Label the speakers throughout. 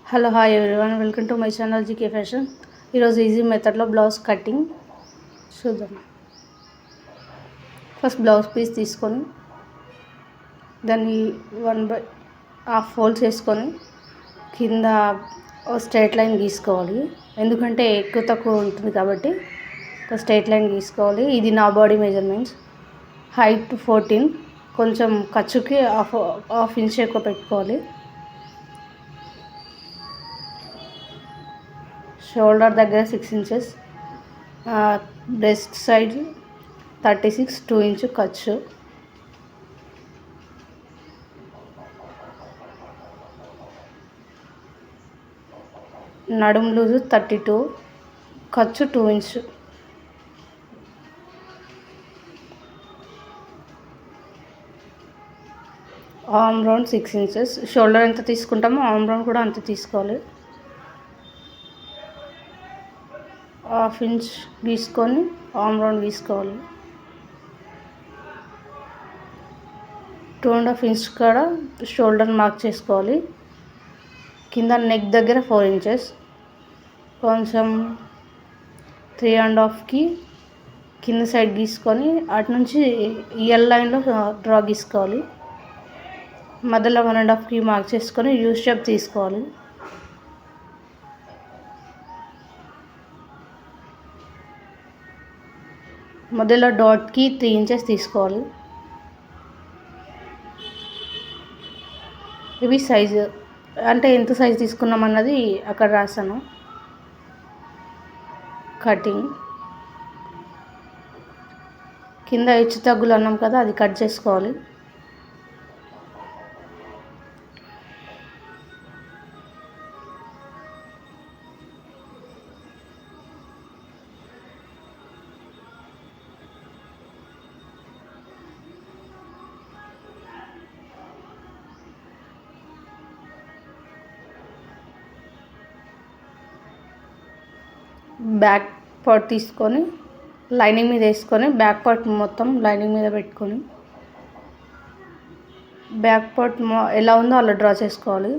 Speaker 1: Hello hi everyone, welcome to my channel GK fashion. ఈరోజు easy మెథడ్లో blouse cutting చూద్దాం. First blouse piece తీసుకొని దాన్ని 1/2 ఫోల్డ్స్ వేసుకొని కింద స్ట్రైట్ లైన్ గీసుకోవాలి. ఎందుకంటే ఎక్కువ తక్కువ ఉంటుంది కాబట్టి ఒక స్ట్రైట్ లైన్ గీసుకోవాలి. ఇది నా బాడీ మెజర్మెంట్స్. హైట్ 14, కొంచెం ఖర్చుకి హాఫ్ ఇంచ్ ఎక్కువ పెట్టుకోవాలి. షోల్డర్ దగ్గర 6 ఇంచెస్, బ్రెస్ట్ సైడ్ 36, 2 ఇంచు ఖర్చు. నడుము లూజు 32, ఖర్చు 2 inch. Arm round 6 inches. Shoulder ఎంత తీసుకుంటామో ఆర్మ్ రౌండ్ కూడా అంత తీసుకోవాలి. హాఫ్ ఇంచ్ గీసుకొని ఆర్మ్ రౌండ్ గీసుకోవాలి. 2.5 ఇంచ్ కాడ షోల్డర్ మార్క్ చేసుకోవాలి. కింద నెక్ దగ్గర 4 ఇంచెస్, కొంచెం 3.5కి కింద సైడ్ గీసుకొని అటు నుంచి ఎల్ లైన్లో డ్రా గీసుకోవాలి. మధ్యలో 1.5కి మార్క్ చేసుకొని యూ షేప్ తీసుకోవాలి. మధ్యలో డాట్కి 3 ఇంచెస్ తీసుకోవాలి. ఇవి సైజు, అంటే ఎంత సైజు తీసుకున్నాం అన్నది అక్కడ రాసాను. కటింగ్ కింద హెచ్చు తగ్గులు అన్నాం కదా, అది కట్ చేసుకోవాలి. బ్యాక్ పార్ట్ తీసుకొని లైనింగ్ మీద వేసుకొని బ్యాక్ పార్ట్ మొత్తం లైనింగ్ మీద పెట్టుకొని బ్యాక్ పార్ట్ ఎలా ఉందో అలా డ్రా చేసుకోవాలి.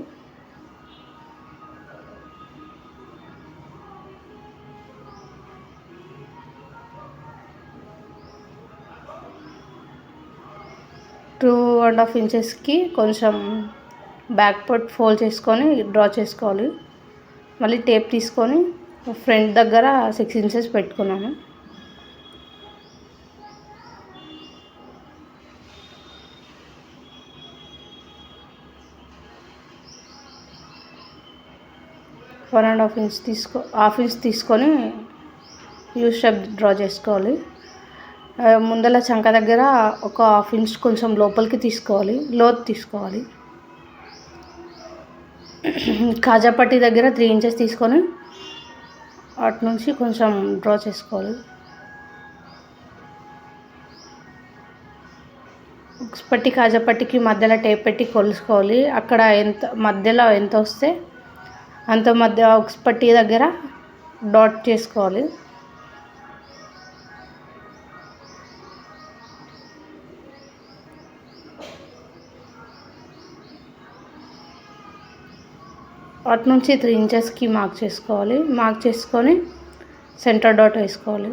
Speaker 1: టూ అండ్ హాఫ్ ఇంచెస్కి కొంచెం బ్యాక్ పార్ట్ ఫోల్డ్ చేసుకొని డ్రా చేసుకోవాలి. మళ్ళీ టేప్ తీసుకొని ఫ్రంట్ దగ్గర 6 ఇంచెస్ పెట్టుకున్నాను. హాఫ్ ఇంచ్ తీసుకొని యూ షేప్ డ్రా చేసుకోవాలి. ముందల చంక దగ్గర ఒక హాఫ్ ఇంచ్ కొంచెం లోపలికి తీసుకోవాలి, లోతు తీసుకోవాలి. కాజాపట్టి దగ్గర 3 ఇంచెస్ తీసుకొని అటు నుంచి కొంచెం డ్రా చేసుకోవాలి. పట్టి కాజాపట్టికి మధ్యలో టేప్ పెట్టి కొలుసుకోవాలి. అక్కడ మధ్యలో ఎంత వస్తే అంత మధ్య పట్టి దగ్గర డాట్ చేసుకోవాలి. అటు నుంచి 3 ఇంచెస్కి మార్క్ చేసుకోవాలి. మార్క్ చేసుకొని సెంటర్ డాట్ వేసుకోవాలి.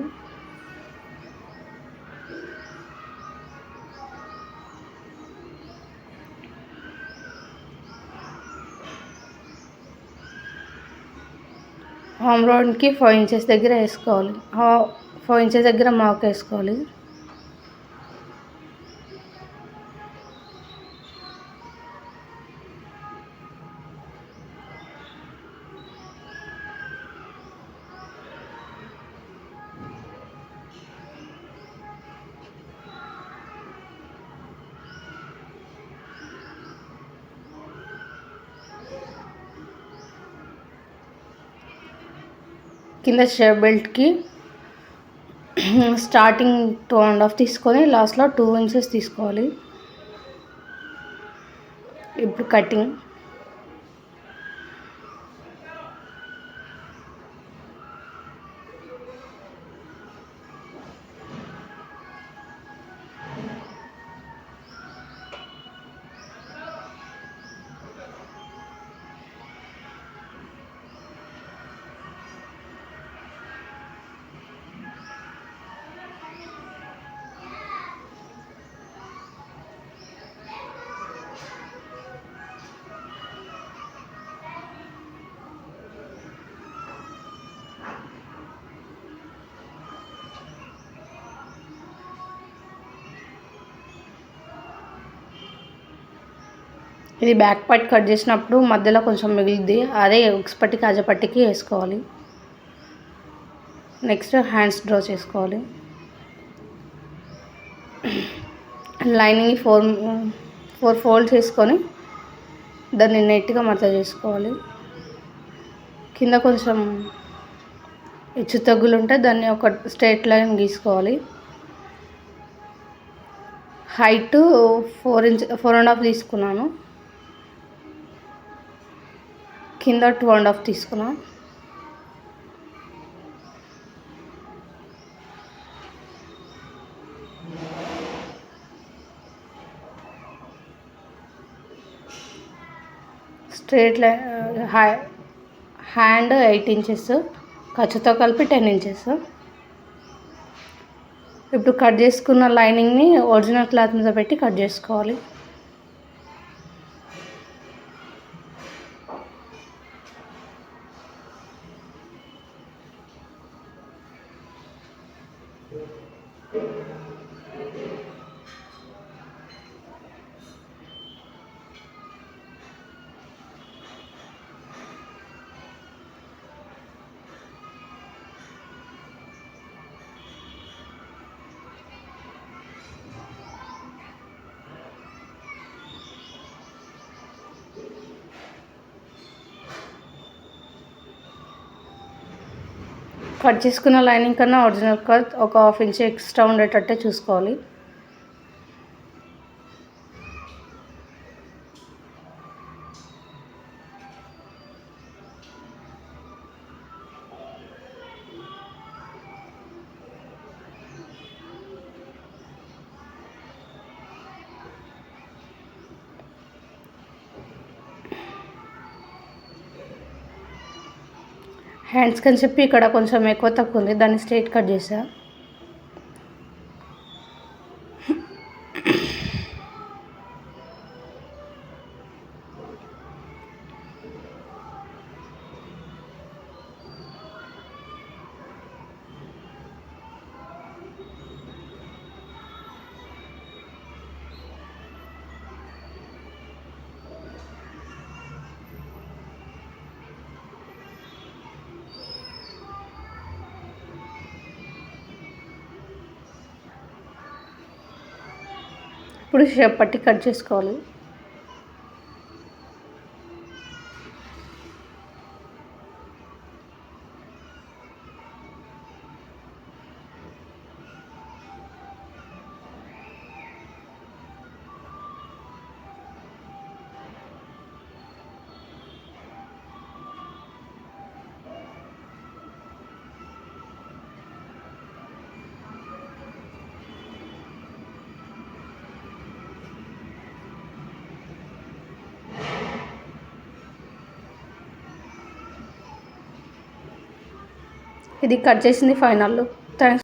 Speaker 1: ఆర్మ్ రౌండ్కి 5 ఇంచెస్ దగ్గర వేసుకోవాలి. 5 ఇంచెస్ దగ్గర మార్క్ వేసుకోవాలి. కింద షేప్ బెల్ట్కి స్టార్టింగ్ 2.5 తీసుకొని లాస్ట్లో 2 ఇంచెస్ తీసుకోవాలి. ఇప్పుడు కటింగ్ ఇది బ్యాక్ పార్ట్ కట్ చేసినప్పుడు మధ్యలో కొంచెం మిగిలిద్ది, అదే ఉక్స్ పట్టి కాజాపట్టికి వేసుకోవాలి. నెక్స్ట్ హ్యాండ్స్ డ్రా చేసుకోవాలి. లైనింగ్ ఫోర్ ఫోల్డ్ చేసుకొని దాన్ని నెట్గా మడత చేసుకోవాలి. కింద కొంచెం హెచ్చు తగ్గులు ఉంటే దాన్ని ఒక స్ట్రైట్ లైన్ గీసుకోవాలి. హైట్ 4.5 తీసుకున్నాను, కింద 2.5 తీసుకున్నాను. స్ట్రైట్ లైన్ హ్యాండ్ 8 ఇంచెస్, ఖర్చుతో కలిపి 10 ఇంచెస్. ఇప్పుడు కట్ చేసుకున్న లైనింగ్ని ఒరిజినల్ క్లాత్ మీద పెట్టి కట్ చేసుకోవాలి. కట్ చేసుకున్న లైనింగ్ కన్నా ఒరిజినల్ క్లాత్ ఒక 1/2 ఇంచ్ ఎక్స్ట్రా ఉండేటట్టే చూసుకోవాలి. హ్యాండ్స్ కని చెప్పి ఇక్కడ కొంచెం ఎక్కువ తక్కువ ఉంది, దాన్ని స్ట్రైట్ కట్ చేసా. ఇప్పుడు షేప్ పట్టి కట్ చేసుకోవాలి. ఇది కట్ చేసింది ఫైనల్ లుక్. థ్యాంక్స్.